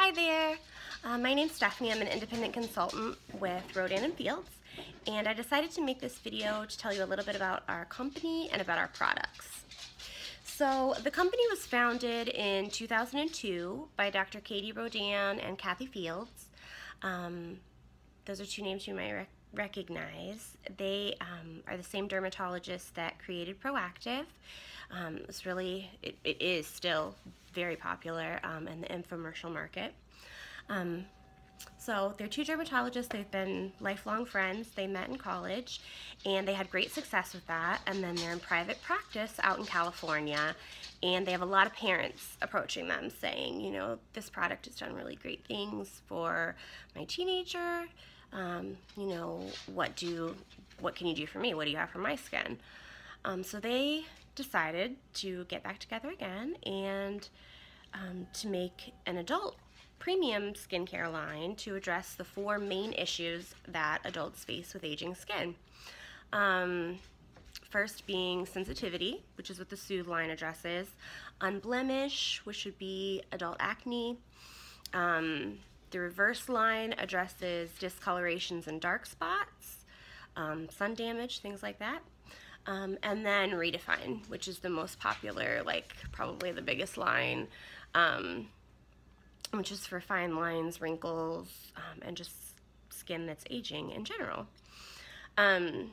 Hi there, my name's Stephanie. I'm an independent consultant with Rodan and Fields, and I decided to make this video to tell you a little bit about our company and about our products. So the company was founded in 2002 by Dr. Katie Rodan and Kathy Fields. Those are two names you might recognize. They are the same dermatologists that created Proactive. It is still very popular in the infomercial market. So they're two dermatologists. They've been lifelong friends. They met in college and they had great success with that, and then they're in private practice out in California, and they have a lot of parents approaching them saying, you know, this product has done really great things for my teenager. You know, what can you do for me? What do you have for my skin? So they decided to get back together again and to make an adult premium skincare line to address the 4 main issues that adults face with aging skin. First being sensitivity, which is what the Soothe line addresses, unblemish, which would be adult acne. The Reverse line addresses discolorations and dark spots, sun damage, things like that. And then Redefine, which is the most popular, like probably the biggest line, which is for fine lines, wrinkles, and just skin that's aging in general. I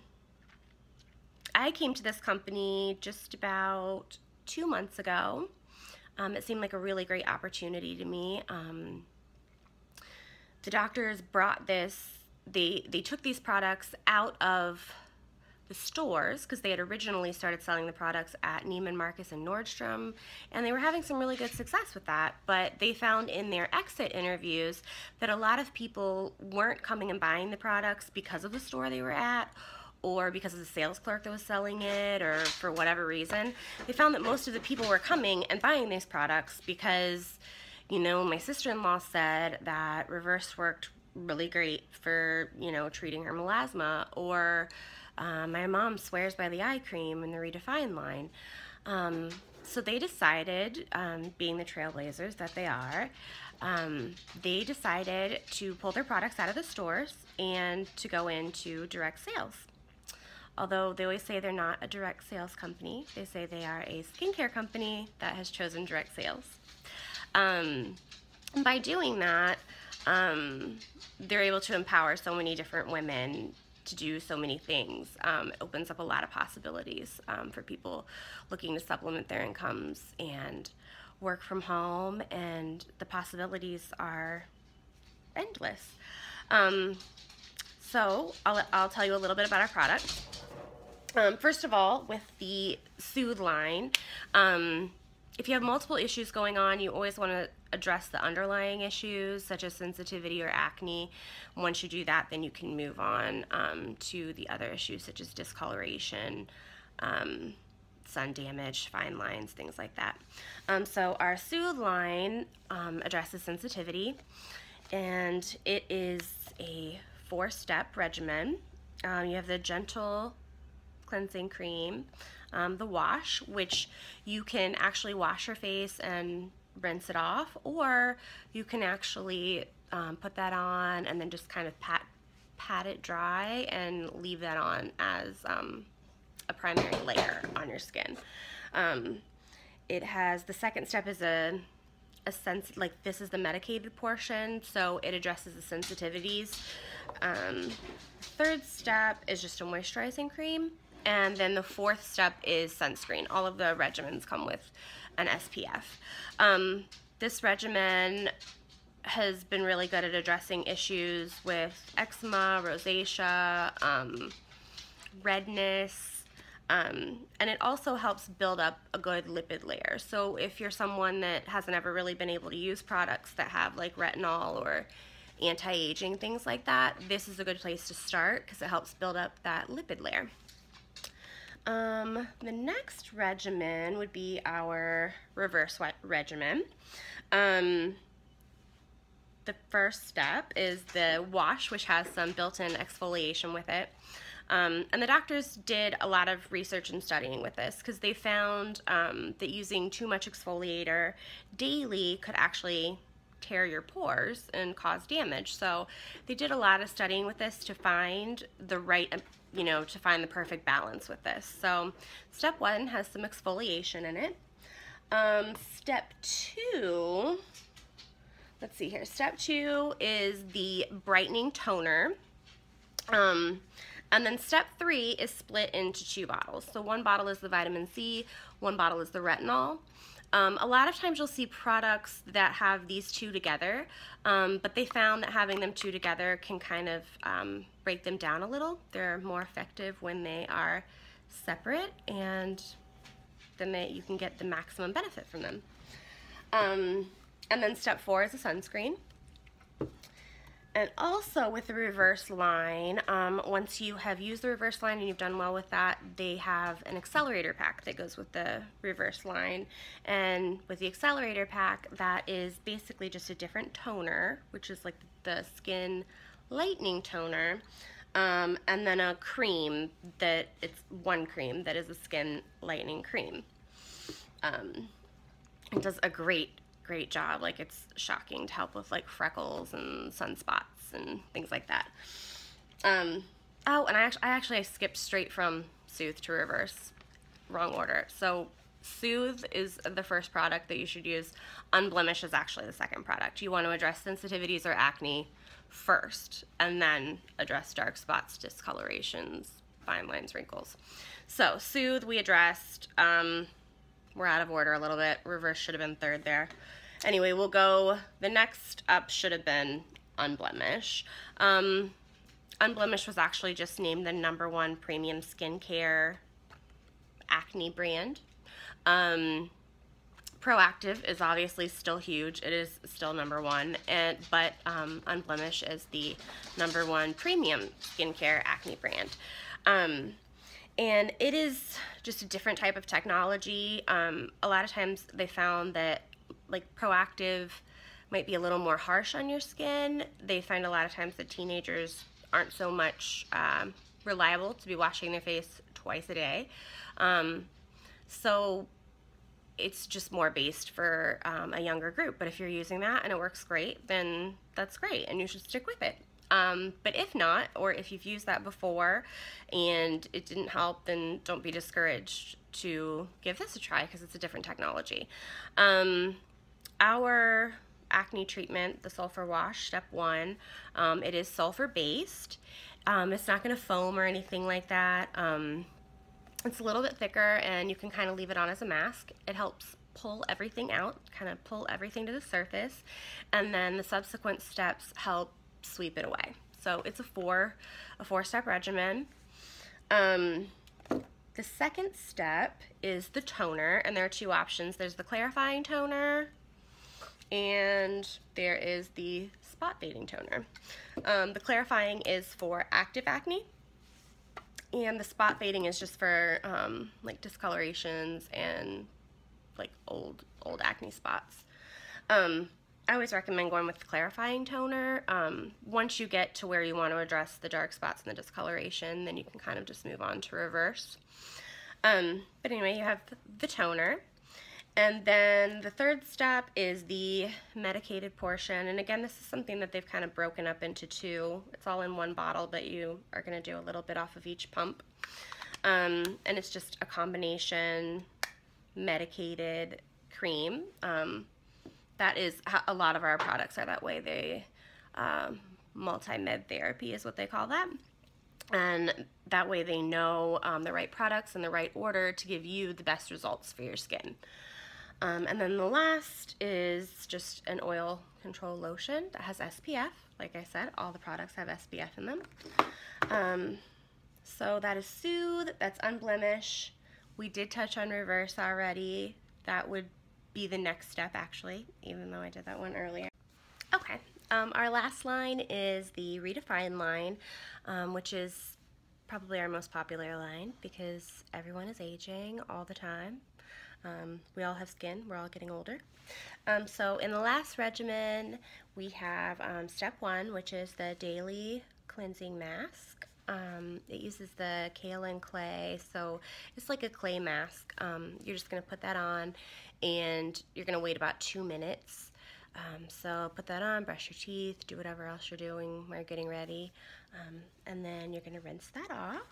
came to this company just about 2 months ago. It seemed like a really great opportunity to me. The doctors brought this, they took these products out of the stores because they had originally started selling the products at Neiman Marcus and Nordstrom, and they were having some really good success with that, but they found in their exit interviews that a lot of people weren't coming and buying the products because of the store they were at, or because of the sales clerk that was selling it, or for whatever reason. They found that most of the people were coming and buying these products because, you know, my sister-in-law said that Reverse worked really great for, you know, treating her melasma, or my mom swears by the eye cream in the Redefine line. So they decided, being the trailblazers that they are, they decided to pull their products out of the stores and to go into direct sales. Although they always say they're not a direct sales company, they say they are a skincare company that has chosen direct sales. By doing that, they're able to empower so many different women to do so many things. It opens up a lot of possibilities for people looking to supplement their incomes and work from home, and the possibilities are endless. So I'll tell you a little bit about our product. First of all, with the Soothe line, if you have multiple issues going on, you always want to address the underlying issues such as sensitivity or acne. Once you do that, then you can move on to the other issues such as discoloration, sun damage, fine lines, things like that. So our Soothe line addresses sensitivity, and it is a 4-step regimen. You have the gentle cleansing cream, the wash, which you can actually wash your face and rinse it off, or you can actually put that on and then just kind of pat it dry and leave that on as a primary layer on your skin. It has, the second step is a sense, like this is the medicated portion, so it addresses the sensitivities. Third step is just a moisturizing cream, and then the 4th step is sunscreen. All of the regimens come with an SPF. This regimen has been really good at addressing issues with eczema, rosacea, redness, and it also helps build up a good lipid layer. So if you're someone that hasn't ever really been able to use products that have like retinol or anti-aging, things like that, this is a good place to start because it helps build up that lipid layer. The next regimen would be our Reverse regimen. The first step is the wash, which has some built-in exfoliation with it. And the doctors did a lot of research and studying with this because they found that using too much exfoliator daily could actually tear your pores and cause damage. So they did a lot of studying with this to find the right, to find the perfect balance with this. So step 1 has some exfoliation in it. Step 2, let's see here. Step 2 is the brightening toner. And then step 3 is split into 2 bottles. So one bottle is the vitamin C, one bottle is the retinol. A lot of times you'll see products that have these 2 together, but they found that having them 2 together can kind of break them down a little. They're more effective when they are separate, and then you can get the maximum benefit from them. And then step 4 is a sunscreen. And also with the reverse line, once you have used the reverse line and you've done well with that, they have an accelerator pack that goes with the reverse line. And with the accelerator pack, that is basically just a different toner, which is like the skin lightening toner, and then a cream it's one cream that is a skin lightening cream. It does a great job. Like, it's shocking to help with like freckles and sunspots and things like that. Oh, and I skipped straight from Soothe to Reverse. Wrong order. So Soothe is the first product that you should use. Unblemish is actually the second product. You want to address sensitivities or acne first, and then address dark spots, discolorations, fine lines, wrinkles. So Soothe we addressed. We're out of order a little bit. Reverse should have been third there. Anyway, we'll go, the next up should have been Unblemish. Unblemish was actually just named the #1 premium skincare acne brand. Proactive is obviously still huge. It is still #1, but Unblemish is the #1 premium skincare acne brand. And it is just a different type of technology. A lot of times they found that like Proactive might be a little more harsh on your skin. They find a lot of times that teenagers aren't so much reliable to be washing their face twice a day. So it's just more based for a younger group. But if you're using that and it works great, then that's great and you should stick with it. But if not, or if you've used that before and it didn't help, then don't be discouraged to give this a try, because it's a different technology. Our acne treatment, the sulfur wash, step 1, it is sulfur based. It's not going to foam or anything like that. It's a little bit thicker, and you can kind of leave it on as a mask. It helps pull everything out, kind of pull everything to the surface, and then the subsequent steps help sweep it away. So it's a four-step regimen. The second step is the toner, and there are 2 options. There's the clarifying toner, and there is the spot fading toner. The clarifying is for active acne, and the spot fading is just for like discolorations and like old acne spots. I always recommend going with the clarifying toner. Once you get to where you want to address the dark spots and the discoloration, then you can kind of just move on to Reverse. But anyway, you have the toner. And then the third step is the medicated portion. And again, this is something that they've kind of broken up into 2. It's all in one bottle, but you are going to do a little bit off of each pump. And it's just a combination medicated cream. That is how a lot of our products are that way. They multi-med therapy is what they call that. And that way they know the right products in the right order to give you the best results for your skin. And then the last is just an oil control lotion that has SPF. Like I said, all the products have SPF in them. So that is Soothe, that's Unblemish. We did touch on Reverse already. That would be the next step, actually, even though I did that one earlier. Okay, our last line is the Redefine line, which is probably our most popular line because everyone is aging all the time. We all have skin, we're all getting older. So in the last regimen, we have step 1, which is the daily cleansing mask. It uses the kaolin clay, so it's like a clay mask. You're just going to put that on, and you're going to wait about 2 minutes So put that on, brush your teeth, do whatever else you're doing while you're getting ready, and then you're going to rinse that off.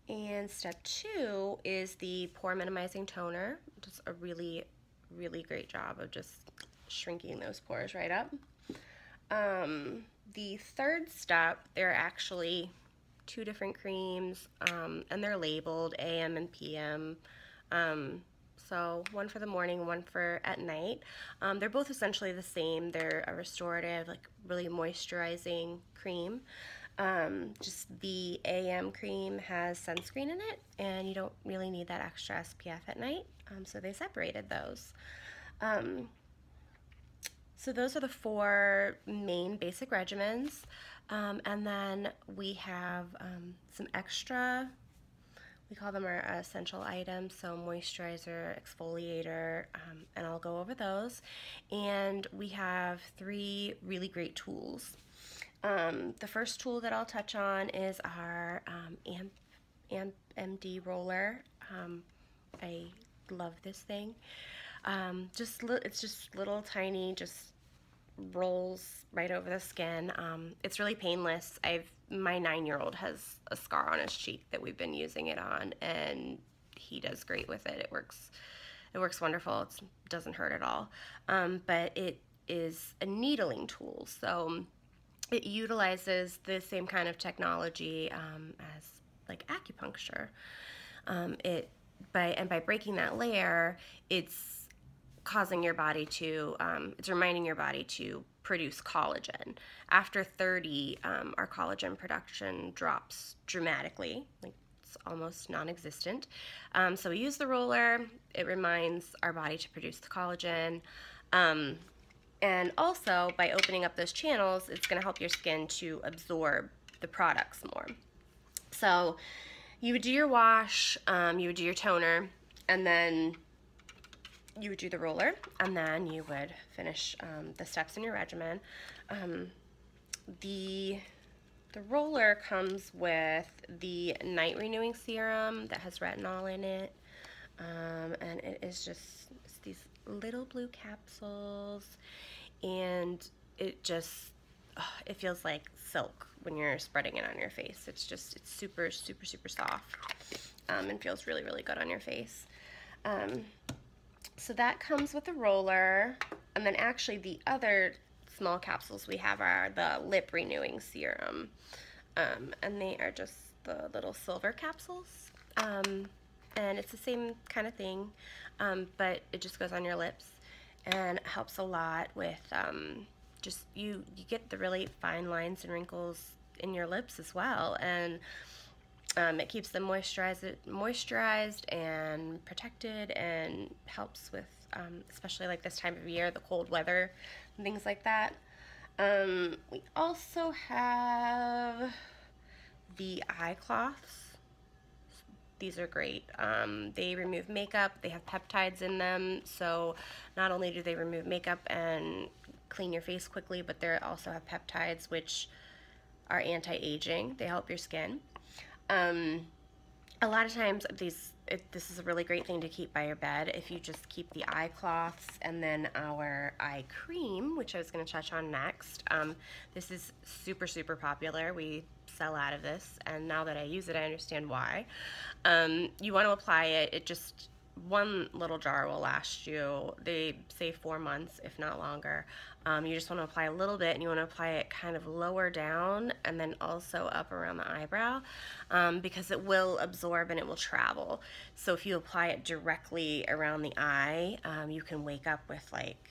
And step 2 is the pore minimizing toner. Just a really, really great job of just shrinking those pores right up. The third step, there are actually 2 different creams, and they're labeled AM and PM. So one for the morning, one for at night. They're both essentially the same. They're a restorative, like really moisturizing cream. Just the AM cream has sunscreen in it, and you don't really need that extra SPF at night, so they separated those. So those are the 4 main basic regimens, and then we have some extra, we call them our essential items, so moisturizer, exfoliator, and I'll go over those. And we have 3 really great tools. The first tool that I'll touch on is our AMP MD roller. I love this thing. It's just little tiny, just rolls right over the skin. It's really painless. My 9-year-old has a scar on his cheek that we've been using it on, and he does great with it. It works wonderful. It doesn't hurt at all. But it is a needling tool, so it utilizes the same kind of technology as like acupuncture. By breaking that layer, it's causing your body to, it's reminding your body to produce collagen. After 30, our collagen production drops dramatically, like it's almost non-existent. So we use the roller. It reminds our body to produce the collagen. And also, by opening up those channels, it's going to help your skin to absorb the products more. So you would do your wash, you would do your toner, and then you would do the roller, and then you would finish the steps in your regimen. The roller comes with the night renewing serum that has retinol in it, and it is just these little blue capsules, and it feels like silk when you're spreading it on your face. It's super, super, super soft, and feels really, really good on your face. So that comes with the roller, and then actually the other small capsules we have are the lip renewing serum, and they are just the little silver capsules, and it's the same kind of thing, but it just goes on your lips and helps a lot with just you get the really fine lines and wrinkles in your lips as well, and it keeps them moisturized and protected, and helps with, especially like this time of year, the cold weather and things like that. We also have the eye cloths. These are great. They remove makeup. They have peptides in them, so not only do they remove makeup and clean your face quickly, but they also have peptides which are anti-aging. They help your skin. A lot of times this is a really great thing to keep by your bed if you just keep the eye cloths and then our eye cream, which I was going to touch on next. This is super, super popular. We sell out of this, and now that I use it, I understand why. You want to apply it. One little jar will last you, they say 4 months, if not longer. You just want to apply a little bit, and you want to apply it kind of lower down and then also up around the eyebrow, because it will absorb and it will travel. So if you apply it directly around the eye, you can wake up with like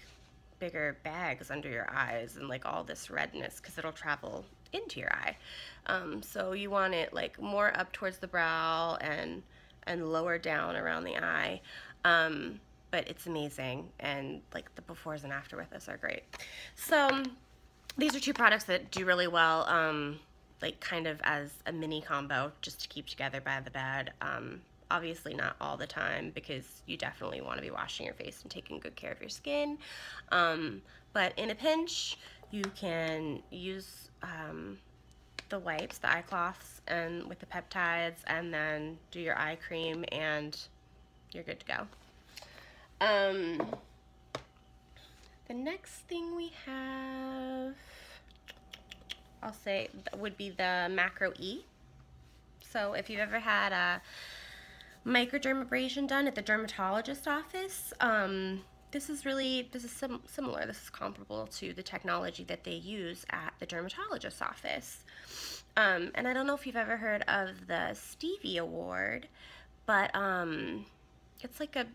bigger bags under your eyes and like all this redness because it'll travel into your eye. So you want it like more up towards the brow and lower down around the eye. But it's amazing, and like the befores and after with this are great. So these are 2 products that do really well, like kind of as a mini combo just to keep together by the bed. Obviously not all the time, because you definitely want to be washing your face and taking good care of your skin. But in a pinch, you can use the wipes, the eye cloths, and with the peptides, and then do your eye cream, and you're good to go. The next thing we have, I'll say, would be the Macro E. So if you've ever had a microdermabrasion done at the dermatologist office, this is similar. This is comparable to the technology that they use at the dermatologist's office. And I don't know if you've ever heard of the Stevie Award, but it's like a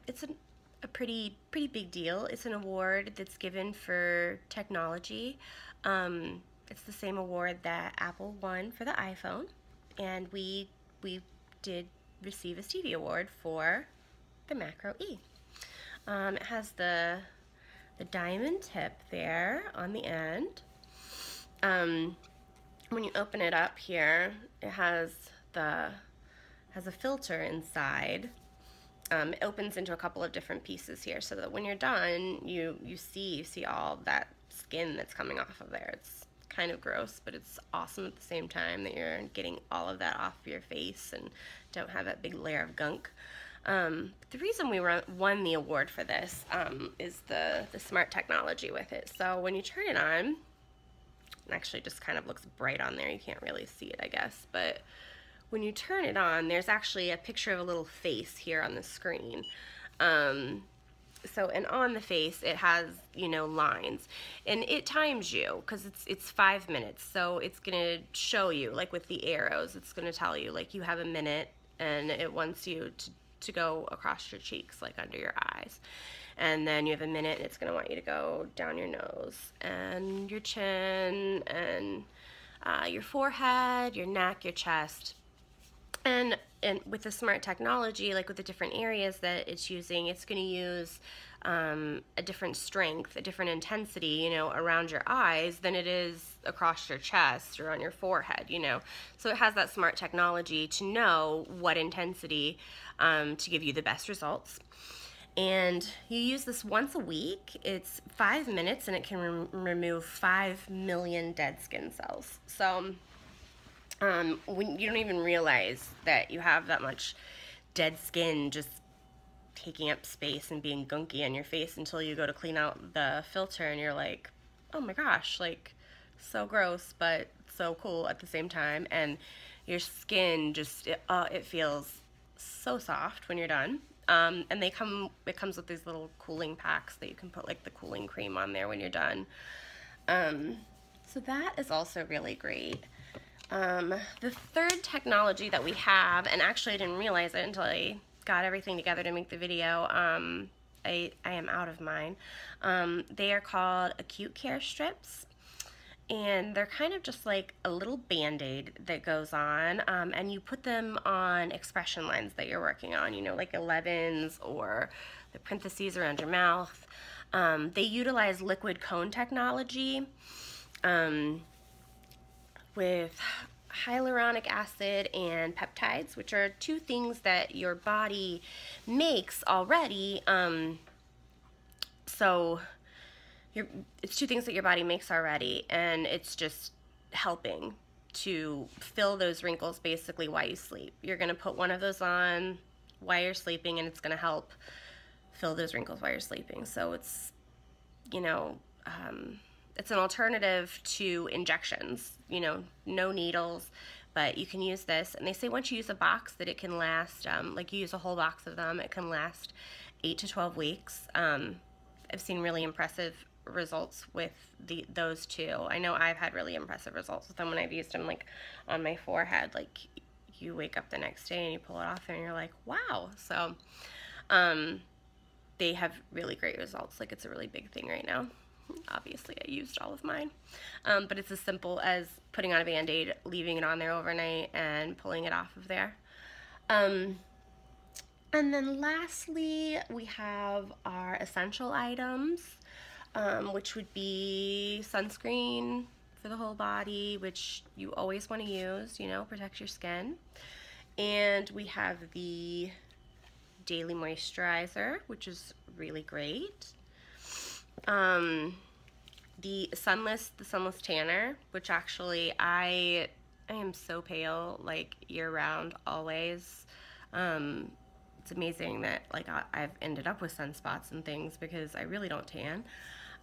pretty big deal. It's an award that's given for technology. It's the same award that Apple won for the iPhone, and we did receive a Stevie Award for the Macro E. It has the diamond tip there on the end. When you open it up here, it has a filter inside. It opens into a couple of different pieces here, so that when you're done, you see all that skin that's coming off of there. It's kind of gross, but it's awesome at the same time that you're getting all of that off your face and don't have that big layer of gunk. The reason we won the award for this is the smart technology with it. So when you turn it on, it actually just kind of looks bright on there. You can't really see it, I guess, but when you turn it on, there's actually a picture of a little face here on the screen. And on the face, it has, you know, lines, and it times you, because it's 5 minutes, so it's gonna show you, like with the arrows, it's gonna tell you, like, you have a minute, and it wants you to go across your cheeks, like under your eyes. And then you have a minute, and it's going to want you to go down your nose and your chin and your forehead, your neck, your chest. And with the smart technology, like with the different areas that it's using, it's going to use a different strength, a different intensity, you know, around your eyes than it is across your chest or on your forehead, you know. So it has that smart technology to know what intensity to give you the best results. And you use this once a week. It's 5 minutes, and it can remove 5 million dead skin cells. So when you don't even realize that you have that much dead skin just taking up space and being gunky on your face until you go to clean out the filter, and you're like, oh my gosh, like, so gross, but so cool at the same time. And your skin just, it feels so soft when you're done. And it comes with these little cooling packs that you can put like the cooling cream on there when you're done. So that is also really great. The third technology that we have, and actually I didn't realize it until I got everything together to make the video, I am out of mine. They are called acute care strips. And they're kind of just like a little band-aid that goes on, and you put them on expression lines that you're working on, you know, like 11s or the parentheses around your mouth. They utilize liquid cone technology with hyaluronic acid and peptides, which are two things that your body makes already. It's two things that your body makes already, and it's just helping to fill those wrinkles basically while you sleep. You're going to put one of those on while you're sleeping, and it's going to help fill those wrinkles while you're sleeping. So it's, you know, it's an alternative to injections, you know, no needles, but you can use this. And they say once you use a box that it can last, like you use a whole box of them, it can last 8 to 12 weeks. I've seen really impressive results with those two. I know I've had really impressive results with them when I've used them, like on my forehead. Like you wake up the next day and you pull it off and you're like, wow. So they have really great results. Like it's a really big thing right now. Obviously I used all of mine, but it's as simple as putting on a band-aid, leaving it on there overnight, and pulling it off of there. And then lastly, we have our essential items, which would be sunscreen for the whole body, which you always want to use, you know, protect your skin. And we have the daily moisturizer, which is really great. The sunless tanner, which actually I am so pale, like year-round, always. It's amazing that like I've ended up with sunspots and things because I really don't tan.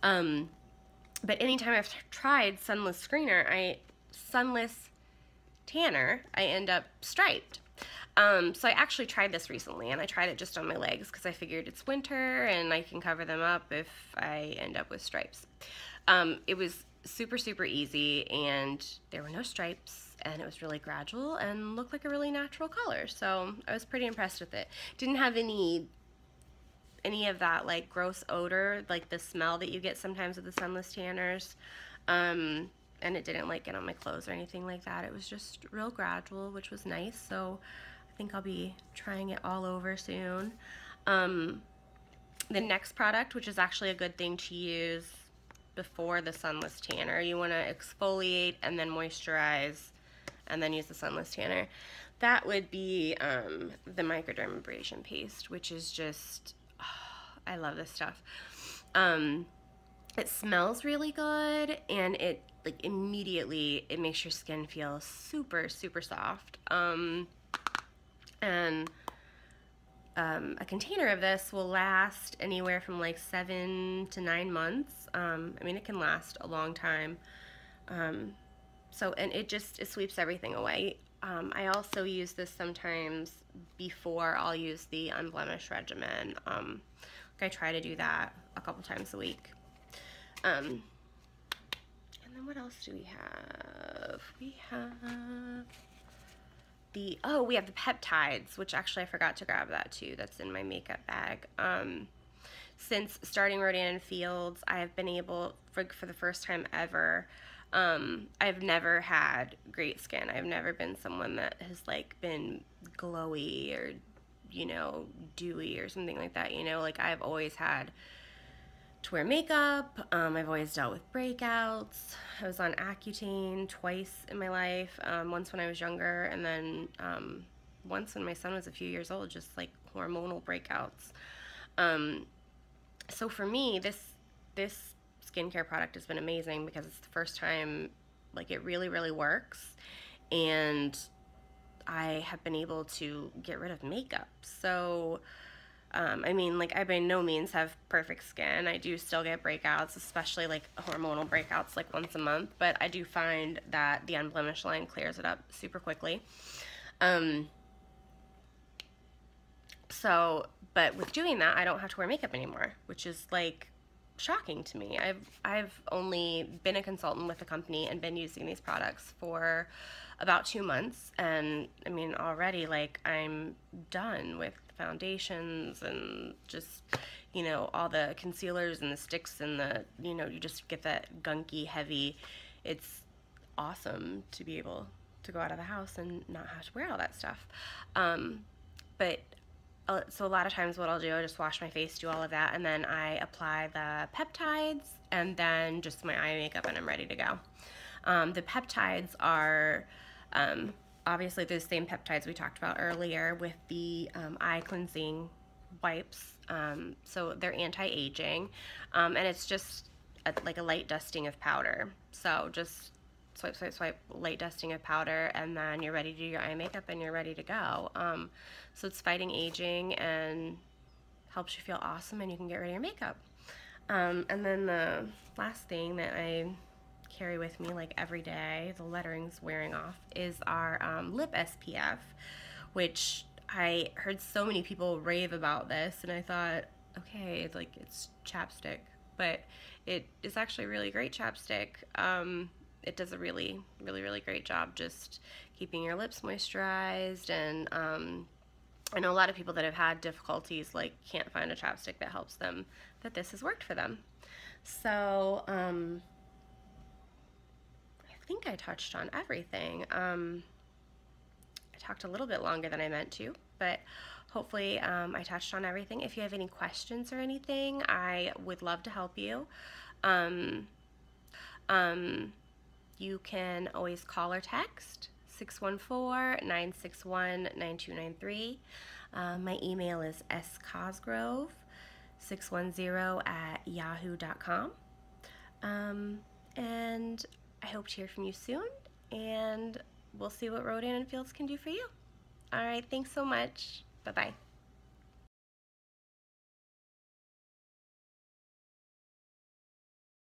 But anytime I've tried sunless tanner, I end up striped. So I actually tried this recently, and I tried it just on my legs because I figured it's winter and I can cover them up if I end up with stripes. It was super, super easy, and there were no stripes, and it was really gradual and looked like a really natural color. So I was pretty impressed with it. Didn't have any of that like gross odor, like the smell that you get sometimes with the sunless tanners. And it didn't like get on my clothes or anything like that. It was just real gradual, which was nice. So I think I'll be trying it all over soon. The next product, which is actually a good thing to use before the sunless tanner, you want to exfoliate and then moisturize and then use the sunless tanner. That would be the microdermabrasion paste, which is just, oh, I love this stuff. It smells really good, and it like immediately it makes your skin feel super, super soft. A container of this will last anywhere from like 7 to 9 months. I mean, it can last a long time. And it sweeps everything away. I also use this sometimes before I'll use the unblemished regimen. I try to do that a couple times a week. And then what else do we have? We have the peptides, which actually I forgot to grab that too. That's in my makeup bag. Since starting Rodan Fields, I have been able, for the first time ever, I've never had great skin. I've never been someone that has like been glowy or, you know, dewy or something like that, you know, like I've always had to wear makeup. I've always dealt with breakouts. I was on Accutane twice in my life, once when I was younger, and then once when my son was a few years old, just like hormonal breakouts. So for me, this skincare product has been amazing because it's the first time like it really, really works, and I have been able to get rid of makeup. So I mean, like, I by no means have perfect skin. I do still get breakouts, especially like hormonal breakouts, like once a month, but I do find that the unblemished line clears it up super quickly. But with doing that, I don't have to wear makeup anymore, which is like shocking to me. I've only been a consultant with the company and been using these products for about 2 months, and I mean already like I'm done with foundations and just, you know, all the concealers and the sticks and the, you know, you just get that gunky heavy. It's awesome to be able to go out of the house and not have to wear all that stuff. So a lot of times what I'll do, I just wash my face, do all of that, and then I apply the peptides and then just my eye makeup, and I'm ready to go. The peptides are obviously the same peptides we talked about earlier with the eye cleansing wipes. So they're anti-aging, and it's just like a light dusting of powder. So just swipe, swipe, swipe, light dusting of powder, and then you're ready to do your eye makeup and you're ready to go. So it's fighting aging and helps you feel awesome, and you can get rid of your makeup. And then the last thing that I carry with me like every day, the lettering's wearing off, is our lip SPF, which I heard so many people rave about this, and I thought, okay, like it's chapstick, but it is actually really great chapstick. It does a really, really, really great job just keeping your lips moisturized, and I know a lot of people that have had difficulties, like can't find a chapstick that helps them, that this has worked for them. So I think I touched on everything. I talked a little bit longer than I meant to, but hopefully I touched on everything. If you have any questions or anything, I would love to help you. You can always call or text 614-961-9293. My email is scosgrove610@yahoo.com. And I hope to hear from you soon, and we'll see what Rodan and Fields can do for you. All right, thanks so much. Bye-bye.